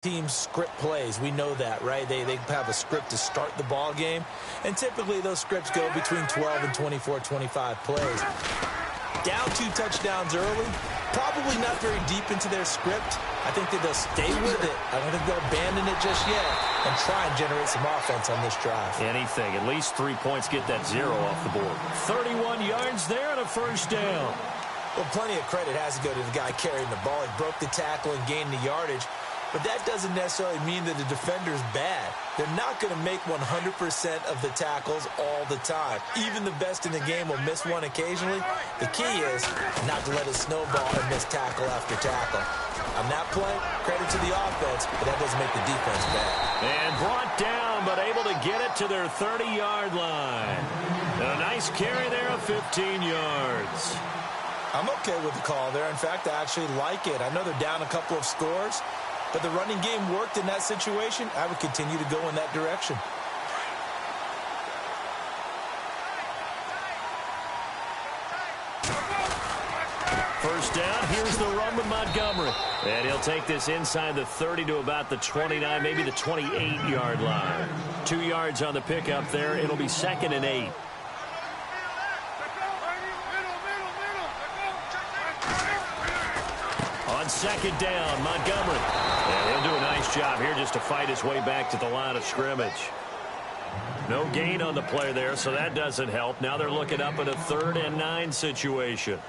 Teams script plays. We know that, right? They have a script to start the ball game, and typically those scripts go between 12 and 24, 25 plays. Down 2 touchdowns early, probably not very deep into their script. I think that they'll stay with it. I don't think they'll abandon it just yet and try and generate some offense on this drive. Anything, at least 3 points, get that 0 off the board. 31 yards there and a first down. Well, plenty of credit has to go to the guy carrying the ball. He broke the tackle and gained the yardage. But that doesn't necessarily mean that the defender's bad. They're not going to make 100% of the tackles all the time. Even the best in the game will miss one occasionally. The key is not to let it snowball and miss tackle after tackle. On that play, credit to the offense, but that doesn't make the defense bad. And brought down, but able to get it to their 30-yard line. And a nice carry there of 15 yards. I'm okay with the call there. In fact, I actually like it. I know they're down a couple of scores, but the running game worked in that situation. I would continue to go in that direction. First down, here's the run with Montgomery. And he'll take this inside the 30 to about the 29, maybe the 28-yard line. 2 yards on the pickup there. It'll be 2nd and 8. On 2nd down, Montgomery. And he'll do a nice job here just to fight his way back to the line of scrimmage. No gain on the play there, so that doesn't help. Now they're looking up at a 3rd and 9 situation.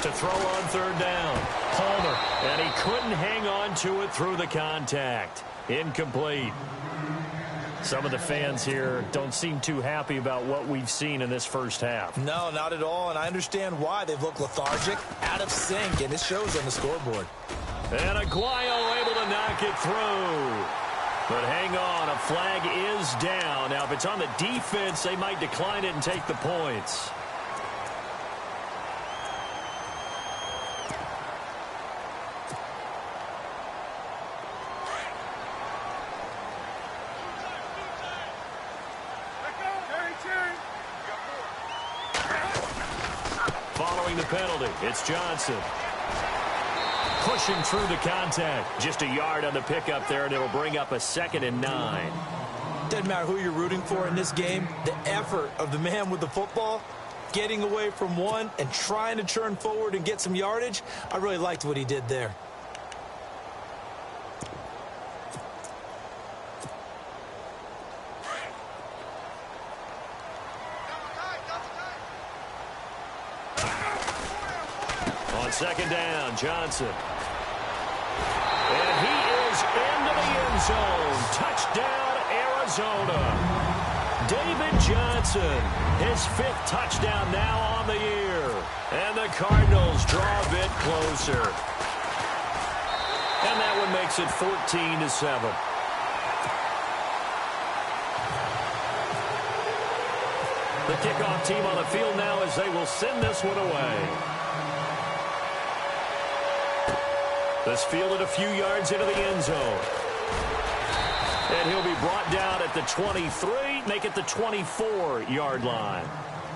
To throw on 3rd down, Palmer, and he couldn't hang on to it through the contact. Incomplete. Some of the fans here don't seem too happy about what we've seen in this first half. No, not at all, and I understand why. They've looked lethargic, out of sync, and it shows on the scoreboard. And Aguayo able to knock it through. But hang on, a flag is down. Now, if it's on the defense, they might decline it and take the points. Following the penalty, it's Johnson. Pushing through the contact. Just a yard on the pickup there, and it'll bring up a 2nd and 9. Doesn't matter who you're rooting for in this game. The effort of the man with the football, getting away from one and trying to turn forward and get some yardage, I really liked what he did there. On 2nd down, Johnson. And he is into the end zone. Touchdown, Arizona. David Johnson, his 5th touchdown now on the year. And the Cardinals draw a bit closer. And that one makes it 14-7. The kickoff team on the field now as they will send this one away. This fielded a few yards into the end zone. And he'll be brought down at the 23, make it the 24-yard line.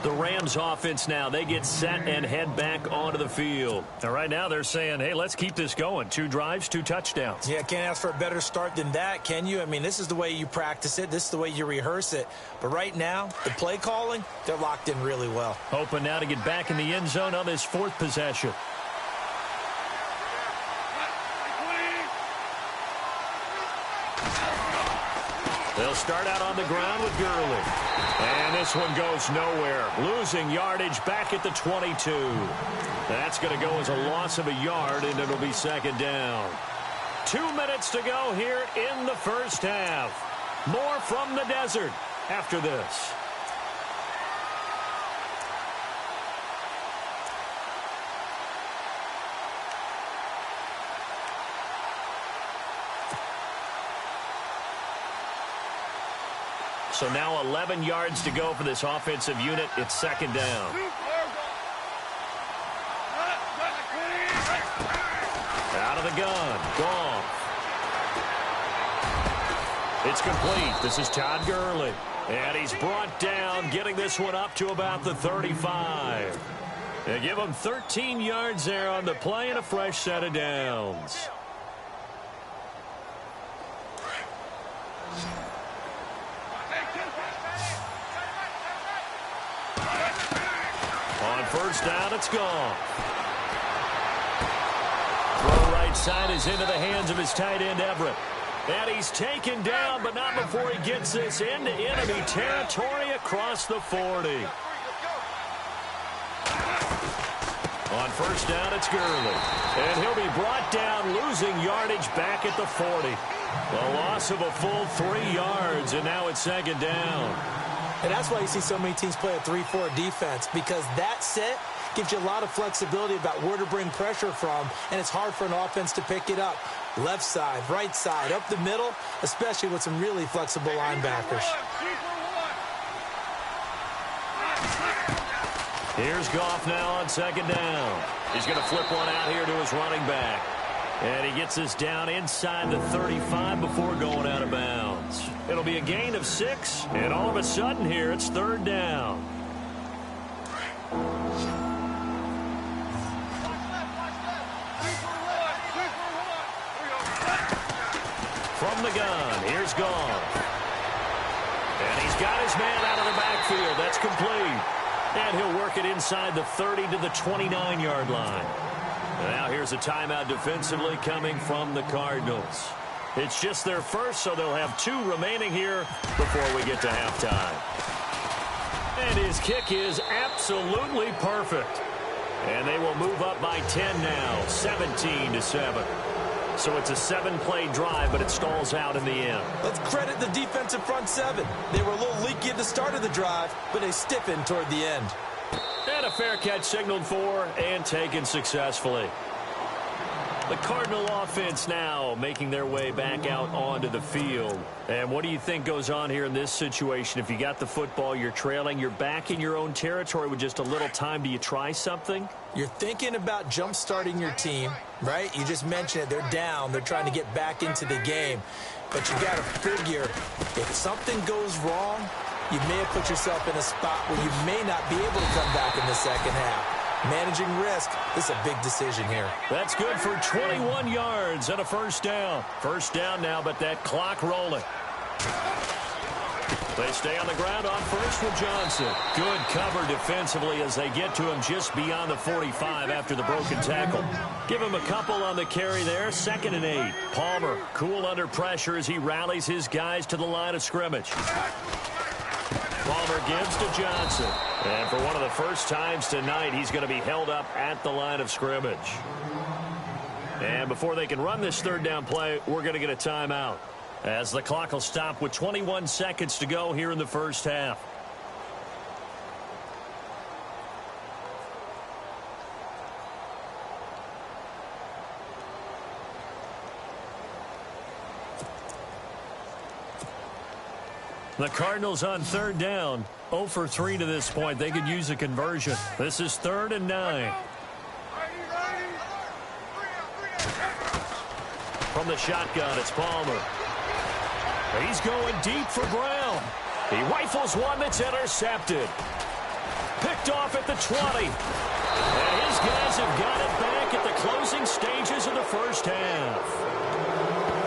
The Rams offense now, they get set and head back onto the field. And right now they're saying, hey, let's keep this going. 2 drives, 2 touchdowns. Yeah, can't ask for a better start than that, can you? I mean, this is the way you practice it. This is the way you rehearse it. But right now, the play calling, they're locked in really well. Hoping now to get back in the end zone on this 4th possession. They'll start out on the ground with Gurley. And this one goes nowhere. Losing yardage back at the 22. That's going to go as a loss of a yard, and it'll be 2nd down. 2 minutes to go here in the first half. More from the desert after this. So now 11 yards to go for this offensive unit. It's 2nd down. gun. Goff. It's complete. This is Todd Gurley. And he's brought down, getting this one up to about the 35. They give him 13 yards there on the play and a fresh set of downs. On first down, it's gone. Throw right side is into the hands of his tight end, Everett. And he's taken down, but not before he gets this into enemy territory across the 40. On first down, it's Gurley. And he'll be brought down, losing yardage back at the 40. A loss of a full 3 yards, and now it's second down. And that's why you see so many teams play a 3-4 defense, because that set gives you a lot of flexibility about where to bring pressure from, and it's hard for an offense to pick it up. Left side, right side, up the middle, especially with some really flexible linebackers. Here's Goff now on second down. He's going to flip one out here to his running back. And he gets this down inside the 35 before going out of bounds. It'll be a gain of 6, and all of a sudden here, it's third down. From the gun, here's Goff. And he's got his man out of the backfield. That's complete. And he'll work it inside the 30 to the 29-yard line. Now here's a timeout defensively coming from the Cardinals. It's just their first, so they'll have 2 remaining here before we get to halftime. And his kick is absolutely perfect. And they will move up by 10 now, 17-7. So it's a 7-play drive, but it stalls out in the end. Let's credit the defensive front 7. They were a little leaky at the start of the drive, but they stiffened toward the end. And a fair catch signaled for and taken successfully. The Cardinal offense now making their way back out onto the field. And what do you think goes on here in this situation? If you got the football, you're trailing, you're back in your own territory with just a little time. Do you try something? You're thinking about jump-starting your team, right? You just mentioned it. They're down. They're trying to get back into the game. But you got to figure, if something goes wrong, you may have put yourself in a spot where you may not be able to come back in the second half. Managing risk is a big decision here. That's good for 21 yards and a first down. First down now, but that clock rolling. They stay on the ground on first with Johnson. Good cover defensively as they get to him just beyond the 45 after the broken tackle. Give him a couple on the carry there. 2nd and 8. Palmer cool under pressure as he rallies his guys to the line of scrimmage. Palmer gives to Johnson. And for one of the first times tonight, he's going to be held up at the line of scrimmage. And before they can run this third down play, we're going to get a timeout, as the clock will stop with 21 seconds to go here in the first half. The Cardinals on third down, 0 for 3 to this point. They could use a conversion. This is 3rd and 9. From the shotgun, it's Palmer. He's going deep for Brown. He rifles one that's intercepted. Picked off at the 20. And his guys have got it back at the closing stages of the first half.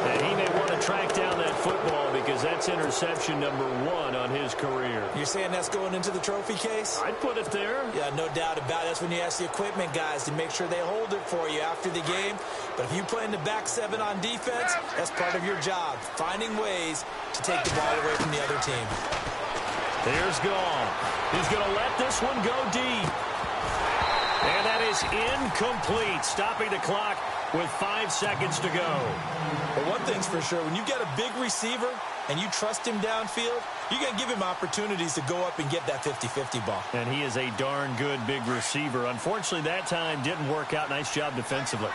And he may want to track down that football because that's interception number 1 on his career. You're saying that's going into the trophy case? I'd put it there. Yeah, no doubt about it. That's when you ask the equipment guys to make sure they hold it for you after the game. But if you play in the back 7 on defense, that's part of your job, finding ways to take the ball away from the other team. Here's Goff. He's going to let this one go deep. And that is incomplete, stopping the clock with 5 seconds to go. But one thing's for sure, when you've got a big receiver and you trust him downfield, you're going to give him opportunities to go up and get that 50-50 ball. And he is a darn good big receiver. Unfortunately, that time didn't work out. Nice job defensively.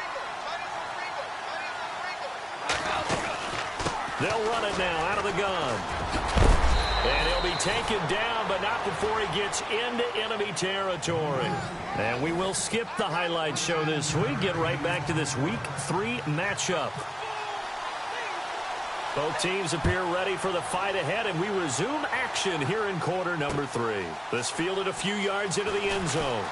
They'll run it now out of the gun. And he'll be taken down, but not before he gets into enemy territory. And we will skip the highlight show this week. Get right back to this Week 3 matchup. Both teams appear ready for the fight ahead, and we resume action here in quarter number 3. This fielded a few yards into the end zone.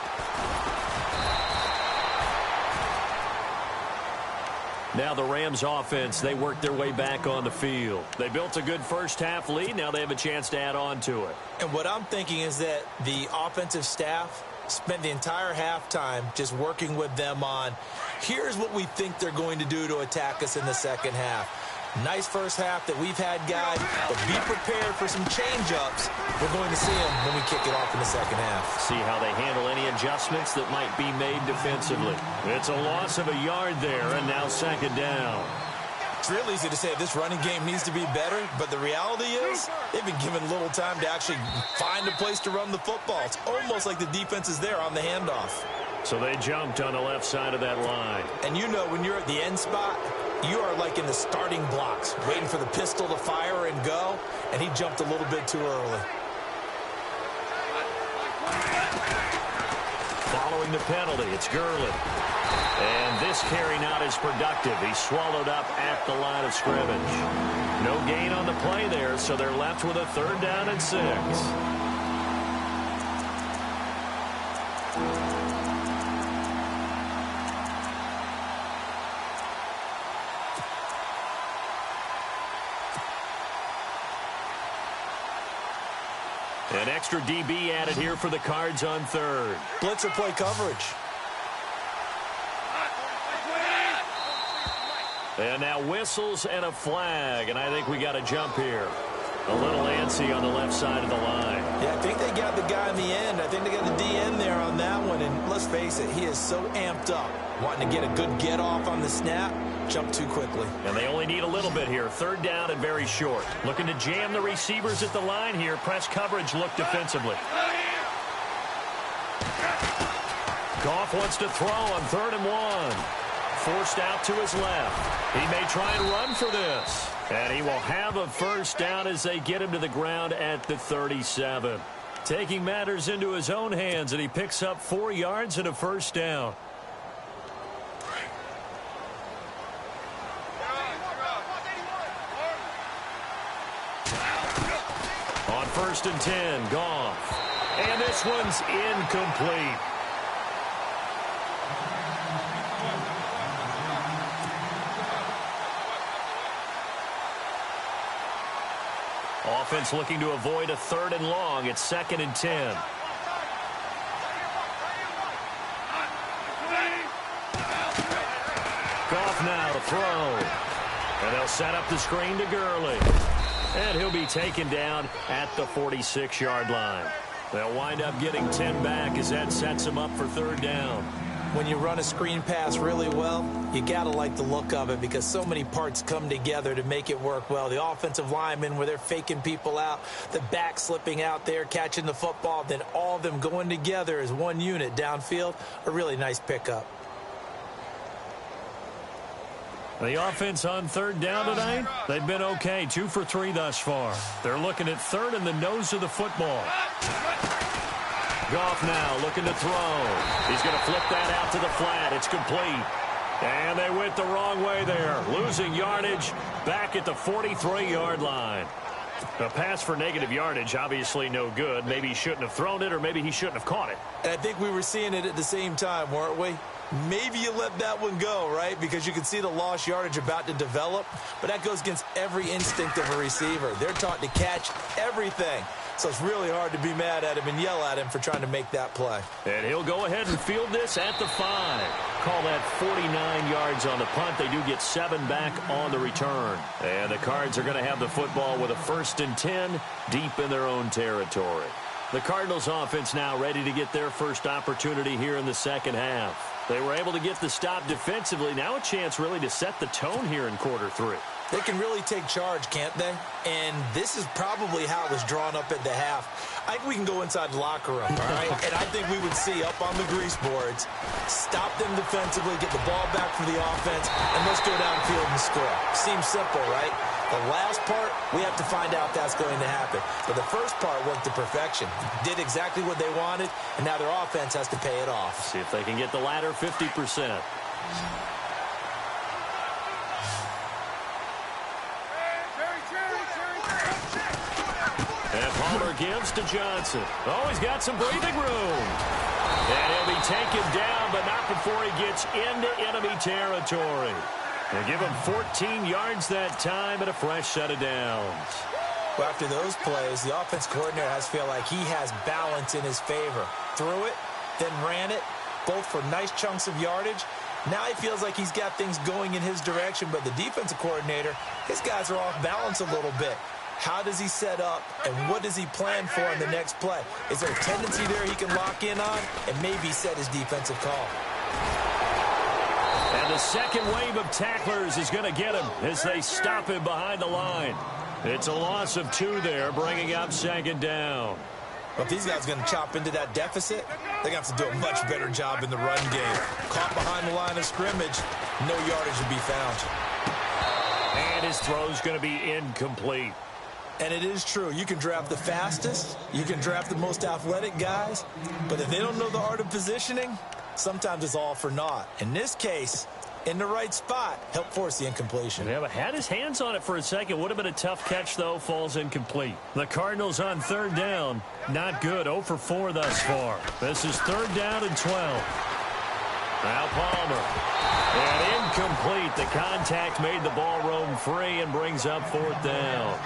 Now the Rams offense, they work their way back on the field. They built a good first-half lead. Now they have a chance to add on to it. And what I'm thinking is that the offensive staff spent the entire halftime just working with them on, here's what we think they're going to do to attack us in the second half. Nice first half that we've had, guys, but be prepared for some change-ups. We're going to see them when we kick it off in the second half. See how they handle any adjustments that might be made defensively. It's a loss of a yard there, and now second down. It's real easy to say this running game needs to be better, but the reality is they've been given little time to actually find a place to run the football. It's almost like the defense is there on the handoff. So they jumped on the left side of that line. And you know when you're at the end spot, you are like in the starting blocks, waiting for the pistol to fire and go, and he jumped a little bit too early. Following the penalty, it's Gurley. And this carry not as productive. He's swallowed up at the line of scrimmage. No gain on the play there, so they're left with a 3rd down and 6. An extra DB added here for the Cards on 3rd. Blitzer play coverage. And now whistles and a flag, and I think we got a jump here. A little antsy on the left side of the line. Yeah, I think they got the guy in the end. I think they got the DN there on that one, and let's face it, he is so amped up, wanting to get a good get-off on the snap, jump too quickly. And they only need a little bit here. 3rd down and very short. Looking to jam the receivers at the line here. Press coverage look defensively. Goff wants to throw on 3rd and 1. Forced out to his left. He may try and run for this. And he will have a 1st down as they get him to the ground at the 37. Taking matters into his own hands, and he picks up 4 yards and a 1st down. On 1st and 10, Goff. And this one's incomplete. Offense looking to avoid a 3rd and long. It's 2nd and 10. Goff now to throw. And they'll set up the screen to Gurley. And he'll be taken down at the 46-yard line. They'll wind up getting 10 back as that sets them up for 3rd down. When you run a screen pass really well, you got to like the look of it because so many parts come together to make it work well. The offensive linemen where they're faking people out, the back slipping out there, catching the football, then all of them going together as one unit downfield, a really nice pickup. The offense on 3rd down tonight, they've been okay, 2 for 3 thus far. They're looking at 3rd in the nose of the football. Goff now looking to throw. He's going to flip that out to the flat. It's complete. And they went the wrong way there. Losing yardage back at the 43-yard line. A pass for negative yardage, obviously no good. Maybe he shouldn't have thrown it, or maybe he shouldn't have caught it. And I think we were seeing it at the same time, weren't we? Maybe you let that one go, right? Because you can see the lost yardage about to develop. But that goes against every instinct of a receiver. They're taught to catch everything. So it's really hard to be mad at him and yell at him for trying to make that play. And he'll go ahead and field this at the 5. Call that 49 yards on the punt. They do get 7 back on the return. And the Cards are going to have the football with a 1st and 10 deep in their own territory. The Cardinals offense now ready to get their first opportunity here in the second half. They were able to get the stop defensively. Now a chance really to set the tone here in quarter 3. They can really take charge, can't they? And this is probably how it was drawn up at the half. I think we can go inside the locker room, all right? And I think we would see up on the grease boards, stop them defensively, get the ball back for the offense, and let's go downfield and score. Seems simple, right? The last part, we have to find out if that's going to happen. But the first part worked to perfection. Did exactly what they wanted, and now their offense has to pay it off. See if they can get the latter 50%. And Palmer gives to Johnson. Oh, he's got some breathing room. And he'll be taken down, but not before he gets into enemy territory. They give him 14 yards that time and a fresh set of downs. Well, after those plays, the offense coordinator has to feel like he has balance in his favor. Threw it, then ran it, both for nice chunks of yardage. Now he feels like he's got things going in his direction, but the defensive coordinator, his guys are off balance a little bit. How does he set up, and what does he plan for in the next play? Is there a tendency there he can lock in on and maybe set his defensive call? And the second wave of tacklers is going to get him as they stop him behind the line. It's a loss of 2 there, bringing up second down. But if these guys are going to chop into that deficit, they're going to have to do a much better job in the run game. Caught behind the line of scrimmage, no yardage will be found. And his throw's going to be incomplete. And it is true. You can draft the fastest. You can draft the most athletic guys. But if they don't know the art of positioning, sometimes it's all for naught. In this case, in the right spot, help force the incompletion. Yeah, but had his hands on it for a second. Would have been a tough catch, though. Falls incomplete. The Cardinals on third down. Not good. 0 for 4 thus far. This is third down and 12. Now Palmer. And incomplete. The contact made the ball roam free and brings up fourth down.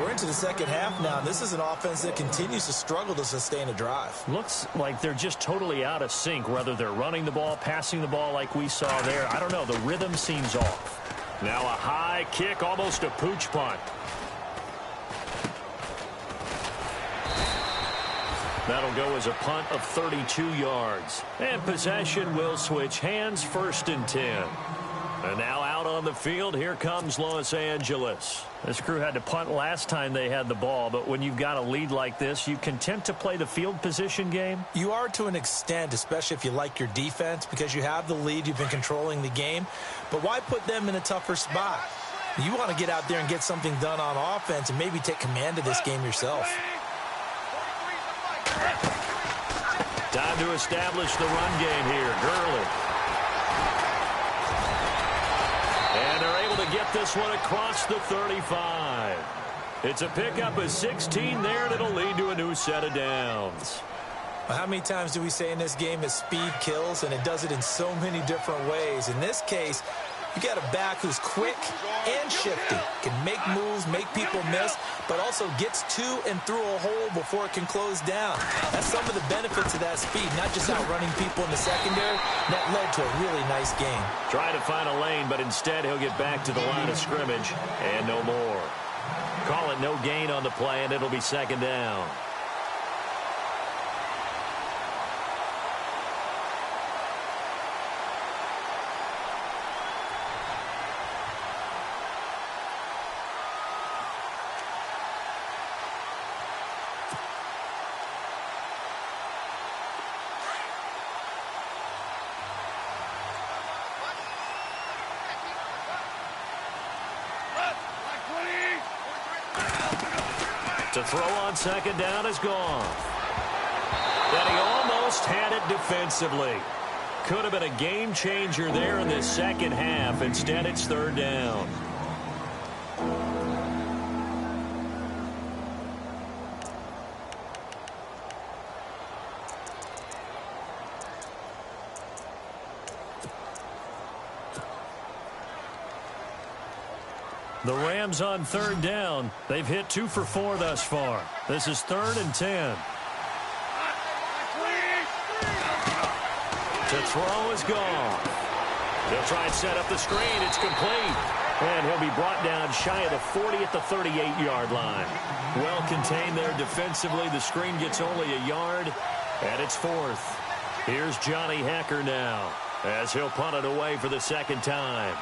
We're into the second half now. This is an offense that continues to struggle to sustain a drive. Looks like they're just totally out of sync, whether they're running the ball, passing the ball like we saw there. I don't know. The rhythm seems off. Now a high kick, almost a pooch punt. That'll go as a punt of 32 yards. And possession will switch hands, 1st and 10. And now out on the field, here comes Los Angeles. This crew had to punt last time they had the ball, but when you've got a lead like this, you content to play the field position game? You are to an extent, especially if you like your defense, because you have the lead, you've been controlling the game. But why put them in a tougher spot? You want to get out there and get something done on offense and maybe take command of this game yourself. Time to establish the run game here. Gurley. And they're able to get this one across the 35. It's a pickup of 16 there, and it'll lead to a new set of downs. Well, how many times do we say in this game that speed kills, and it does it in so many different ways? In this case, you got a back who's quick and shifty, can make moves, make people miss, but also gets to and through a hole before it can close down. That's some of the benefits of that speed, not just outrunning people in the secondary. That led to a really nice game. Trying to find a lane, but instead he'll get back to the line of scrimmage and no more. Call it no gain on the play, and it'll be second down. To throw on second down is gone. And he almost had it defensively. Could have been a game changer there in this second half. Instead, it's third down. The Rams on third down. They've hit 2 for 4 thus far. This is 3rd and 10. To throw is gone. They'll try and set up the screen. It's complete. And he'll be brought down shy of the 40 at the 38-yard line. Well contained there defensively. The screen gets only a yard, and it's 4th. Here's Johnny Hecker now as he'll punt it away for the second time.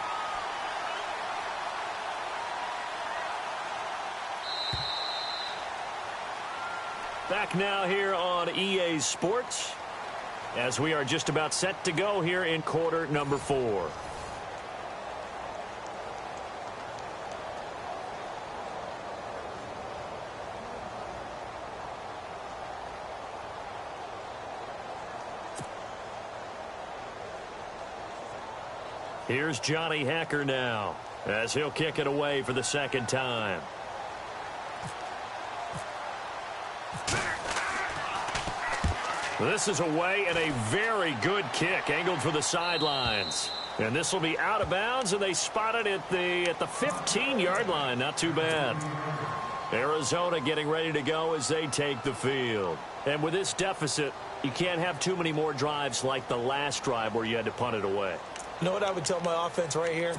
Back now here on EA Sports as we are just about set to go here in quarter number 4. Here's Johnny Hacker now as he'll kick it away for the second time. This is away and a very good kick angled for the sidelines. And this will be out of bounds, and they spot it at the 15-yard line. Not too bad. Arizona getting ready to go as they take the field. And with this deficit, you can't have too many more drives like the last drive where you had to punt it away. You know what I would tell my offense right here?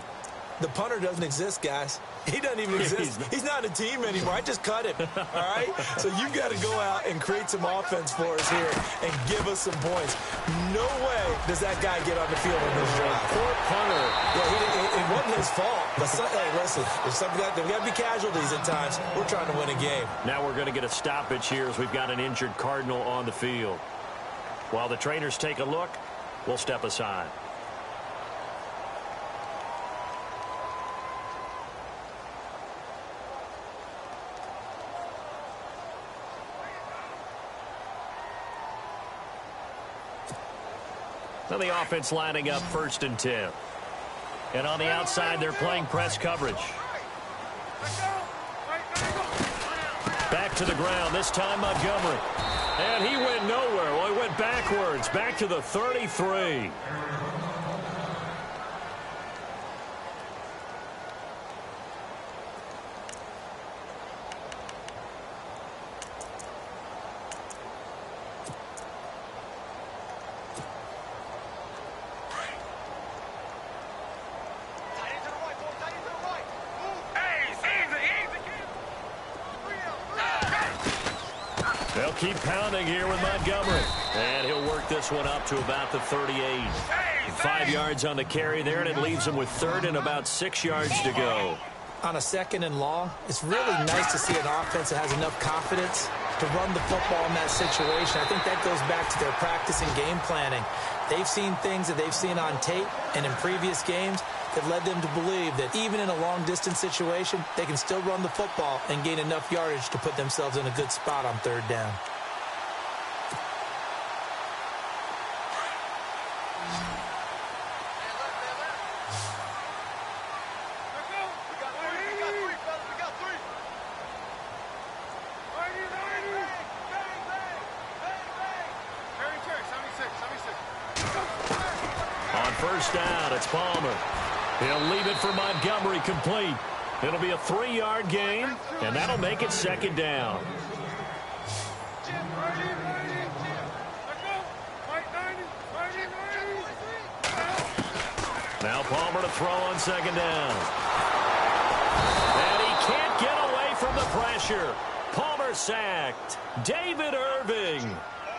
The punter doesn't exist, guys. He doesn't even exist. He's not a team anymore. I just cut him, all right? So you've got to go out and create some offense for us here and give us some points. No way does that guy get on the field in this drive. Poor punter. Yeah, it wasn't his fault. But hey, listen, there's got to be casualties at times. We're trying to win a game. Now we're going to get a stoppage here as we've got an injured Cardinal on the field. While the trainers take a look, we'll step aside. Now the offense lining up 1st and 10. And on the outside, they're playing press coverage. Back to the ground, this time Montgomery. And he went nowhere. Well, he went backwards, back to the 33. They'll keep pounding here with Montgomery. And he'll work this one up to about the 38. 5 yards on the carry there, and it leaves him with 3rd and about 6 yards to go. On a 2nd and long, it's really nice to see an offense that has enough confidence to run the football in that situation. I think that goes back to their practice and game planning. They've seen things that they've seen on tape and in previous games that led them to believe that even in a long-distance situation, they can still run the football and gain enough yardage to put themselves in a good spot on 3rd down. On 1st down, it's Palmer. He'll leave it for Montgomery complete. It'll be a 3-yard gain, and that'll make it 2nd down. Now Palmer to throw on 2nd down. And he can't get away from the pressure. Palmer sacked. David Irving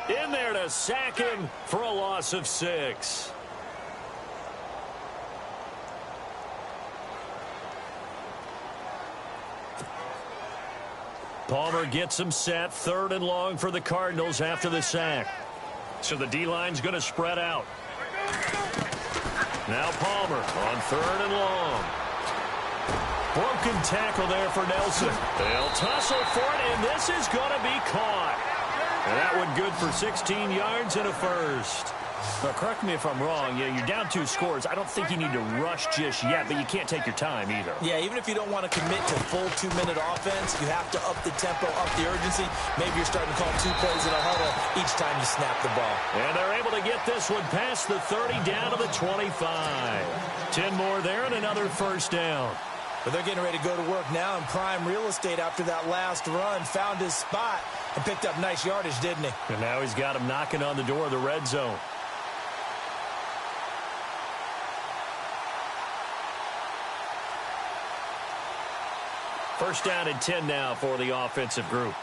in there to sack him for a loss of 6. Palmer gets him set, 3rd and long for the Cardinals after the sack. So the D-line's going to spread out. Now Palmer on 3rd and long. Broken tackle there for Nelson. They'll tussle for it, and this is going to be caught. And that one good for 16 yards and a 1st. Now, correct me if I'm wrong. Yeah, you're down 2 scores. I don't think you need to rush just yet, but you can't take your time either. Yeah, even if you don't want to commit to full 2-minute offense, you have to up the tempo, up the urgency. Maybe you're starting to call 2 plays in a huddle each time you snap the ball. And they're able to get this one past the 30 down to the 25. 10 more there and another 1st down. But they're getting ready to go to work now in prime real estate after that last run. Found his spot and picked up nice yardage, didn't he? And now he's got him knocking on the door of the red zone. First down and 10 now for the offensive group.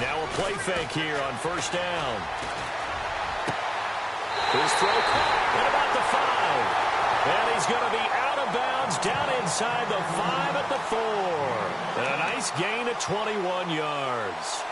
Now a play fake here on 1st down. His throw caught at about the 5. And he's going to be out of bounds down inside the 5 at the 4. A nice gain of 21 yards.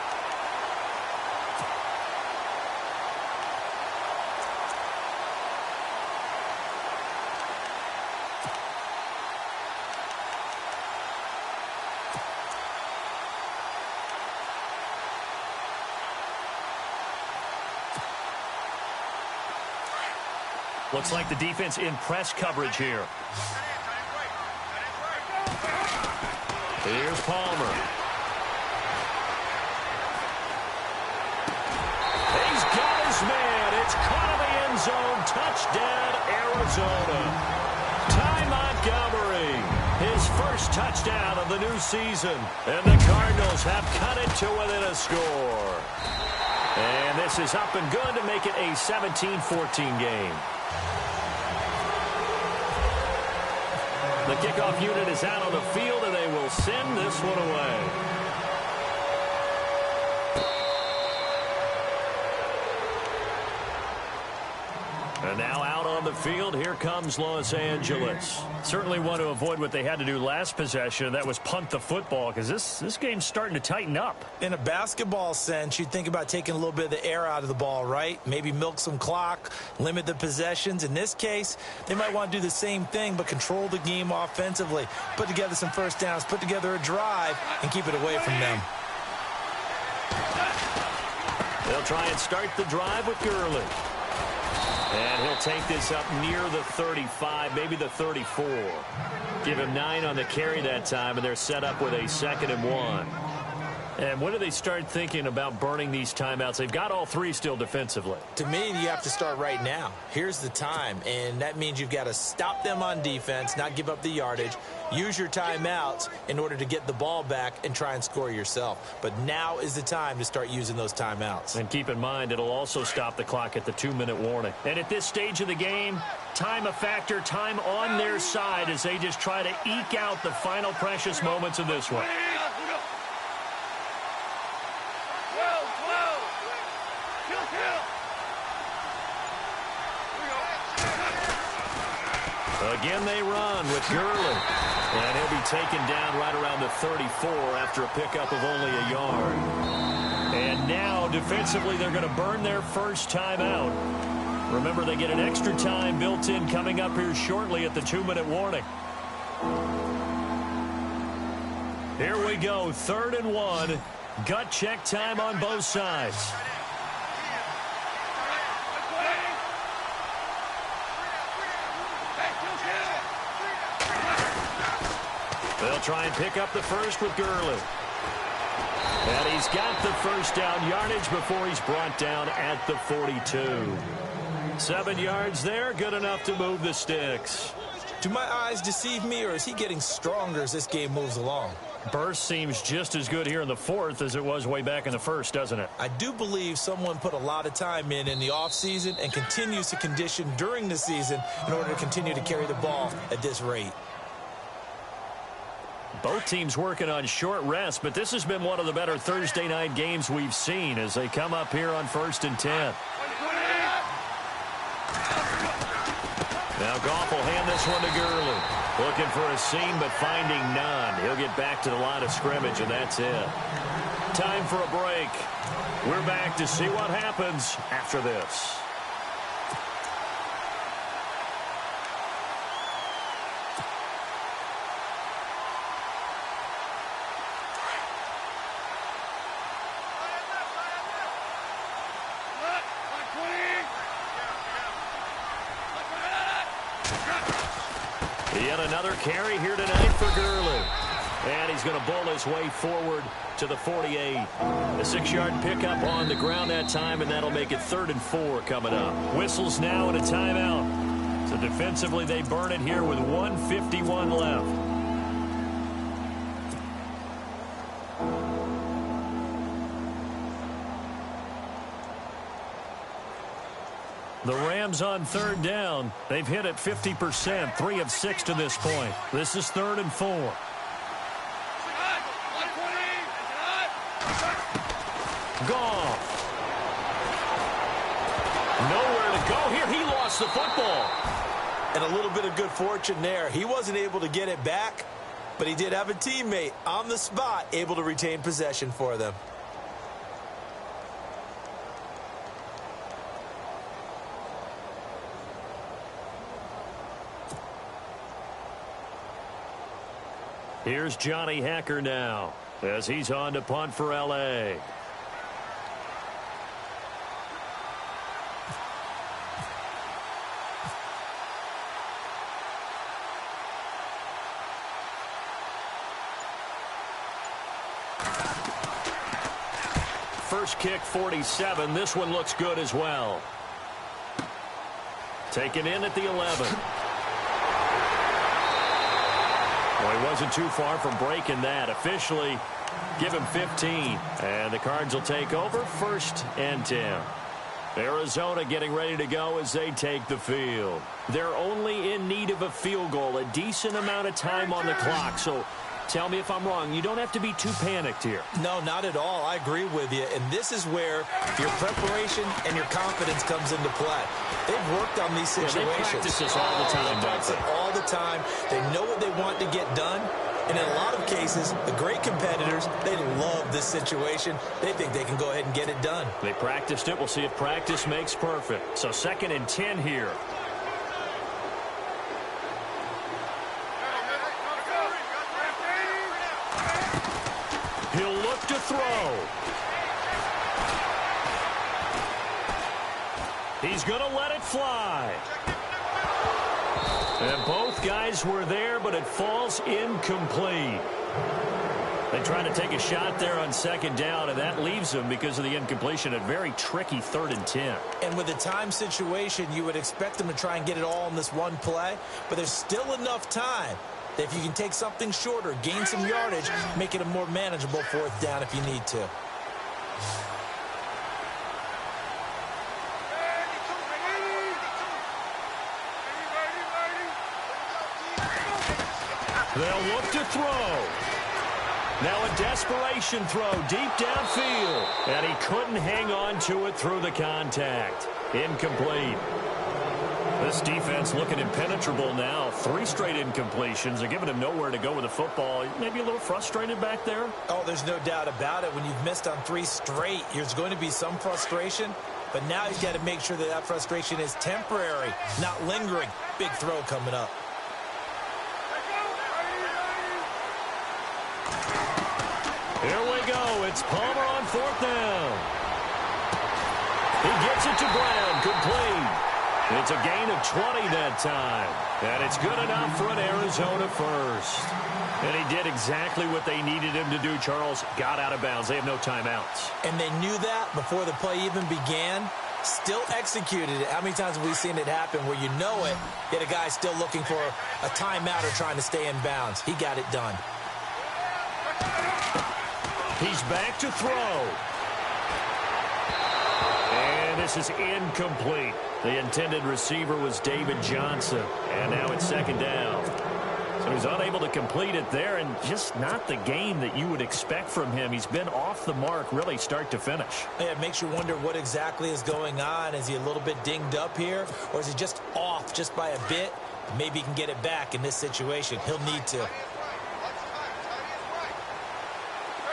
Looks like the defense in press coverage here. Here's Palmer. He's got his man. It's caught in the end zone. Touchdown, Arizona. Ty Montgomery, his first touchdown of the new season. And the Cardinals have cut it to within a score. And this is up and good to make it a 17-14 game. The kickoff unit is out on the field, and they will send this one away. And now out on the field, here comes Los Angeles. Certainly want to avoid what they had to do last possession. That was punt the football, because this game's starting to tighten up. In a basketball sense, you'd think about taking a little bit of the air out of the ball, right? Maybe milk some clock, limit the possessions. In this case, they might want to do the same thing, but control the game offensively. Put together some first downs, put together a drive, and keep it away from them. They'll try and start the drive with Gurley. And he'll take this up near the 35, maybe the 34. Give him 9 on the carry that time, and they're set up with a 2nd and 1. And when do they start thinking about burning these timeouts? They've got all 3 still defensively. To me, you have to start right now. Here's the time, and that means you've got to stop them on defense, not give up the yardage, use your timeouts in order to get the ball back and try and score yourself. But now is the time to start using those timeouts. And keep in mind, it'll also stop the clock at the 2-minute warning. And at this stage of the game, time a factor, time on their side as they just try to eke out the final precious moments of this one. Again, they run with Gurley. And he'll be taken down right around the 34 after a pickup of only a yard. And now, defensively, they're going to burn their first timeout. Remember, they get an extra time built in coming up here shortly at the 2-minute warning. Here we go, 3rd and 1. Gut check time on both sides. They'll try and pick up the first with Gurley. And he's got the first down yardage before he's brought down at the 42. 7 yards there, good enough to move the sticks. Do my eyes deceive me, or is he getting stronger as this game moves along? Burst seems just as good here in the 4th as it was way back in the 1st, doesn't it? I do believe someone put a lot of time in the offseason and continues to condition during the season in order to continue to carry the ball at this rate. Both teams working on short rest, but this has been one of the better Thursday night games we've seen as they come up here on 1st and 10. Now Goff will hand this one to Gurley. Looking for a seam, but finding none. He'll get back to the line of scrimmage, and that's it. Time for a break. We're back to see what happens after this. Yet another carry here tonight for Gurley. And he's going to bowl his way forward to the 48. A 6-yard pickup on the ground that time, and that'll make it 3rd and 4 coming up. Whistles now and a timeout. So defensively, they burn it here with 1:51 left. The Rams on 3rd down. They've hit it 50%, 3 of 6 to this point. This is 3rd and 4. Goff. Nowhere to go here. He lost the football. And a little bit of good fortune there. He wasn't able to get it back, but he did have a teammate on the spot able to retain possession for them. Here's Johnny Hacker now as he's on to punt for L.A. First kick, 47. This one looks good as well. Taken in at the 11. Well, he wasn't too far from breaking that. Officially, give him 15. And the Cards will take over 1st and 10. Arizona getting ready to go as they take the field. They're only in need of a field goal, a decent amount of time on the clock. So tell me if I'm wrong. You don't have to be too panicked here. No, not at all. I agree with you. And this is where your preparation and your confidence comes into play. They've worked on these situations. Yeah, they practice this all the time. They practice it all the time. They know what they want to get done. And in a lot of cases, the great competitors, they love this situation. They think they can go ahead and get it done. They practiced it. We'll see if practice makes perfect. So 2nd and 10 here. He'll look to throw. He's going to let it fly. And both guys were there, but it falls incomplete. They try to take a shot there on 2nd down, and that leaves them, because of the incompletion, a very tricky 3rd and 10. And with the time situation, you would expect them to try and get it all in this one play, but there's still enough time that if you can take something shorter, gain some yardage, make it a more manageable 4th down if you need to. They'll look to throw. Now a desperation throw deep downfield. And he couldn't hang on to it through the contact. Incomplete. This defense looking impenetrable now. 3 straight incompletions. They're giving him nowhere to go with the football. Maybe a little frustrated back there? Oh, there's no doubt about it. When you've missed on 3 straight, there's going to be some frustration. But now he's got to make sure that that frustration is temporary, not lingering. Big throw coming up. Here we go. It's Palmer on 4th down. He gets it to Brown. Complete. It's a gain of 20 that time. And it's good enough for an Arizona first. And he did exactly what they needed him to do, Charles. Got out of bounds. They have no timeouts. And they knew that before the play even began. Still executed it. How many times have we seen it happen where you know it, yet a guy's still looking for a timeout or trying to stay in bounds? He got it done. He's back to throw. And this is incomplete. The intended receiver was David Johnson. And now it's 2nd down. So he's unable to complete it there, and just not the game that you would expect from him. He's been off the mark really start to finish. Yeah, it makes you wonder what exactly is going on. Is he a little bit dinged up here, or is he just off just by a bit? Maybe he can get it back in this situation. He'll need to.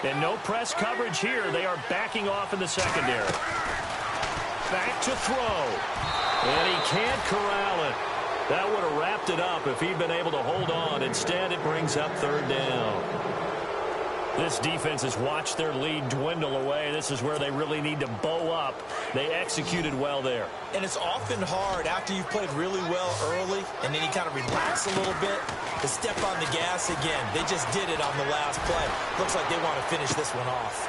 And no press coverage here. They are backing off in the secondary. Back to throw. And he can't corral it. That would have wrapped it up if he'd been able to hold on. Instead, it brings up 3rd down. This defense has watched their lead dwindle away. This is where they really need to bow up. They executed well there. And it's often hard after you've played really well early and then you kind of relax a little bit to step on the gas again. They just did it on the last play. Looks like they want to finish this one off.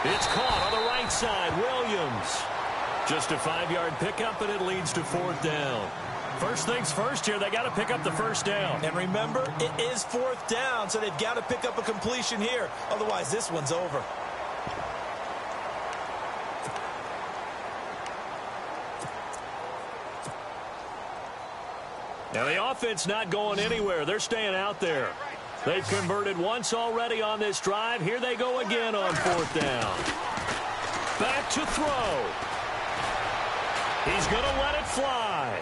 It's caught on the right side. Williams. Just a 5-yard pickup, and it leads to 4th down. First things first here, they got to pick up the 1st down. And remember, it is 4th down, so they've got to pick up a completion here. Otherwise, this one's over. Now, the offense not going anywhere. They're staying out there. They've converted once already on this drive. Here they go again on 4th down. Back to throw. He's going to let it fly.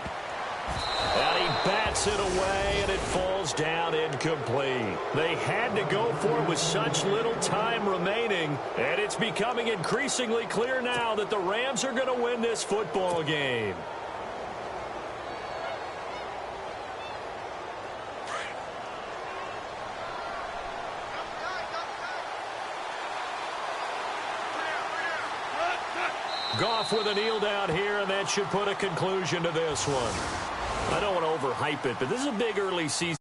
And he bats it away, and it falls down incomplete. They had to go for it with such little time remaining, and it's becoming increasingly clear now that the Rams are going to win this football game. Goff with a kneel down here, and that should put a conclusion to this one. I don't want to overhype it, but this is a big early season.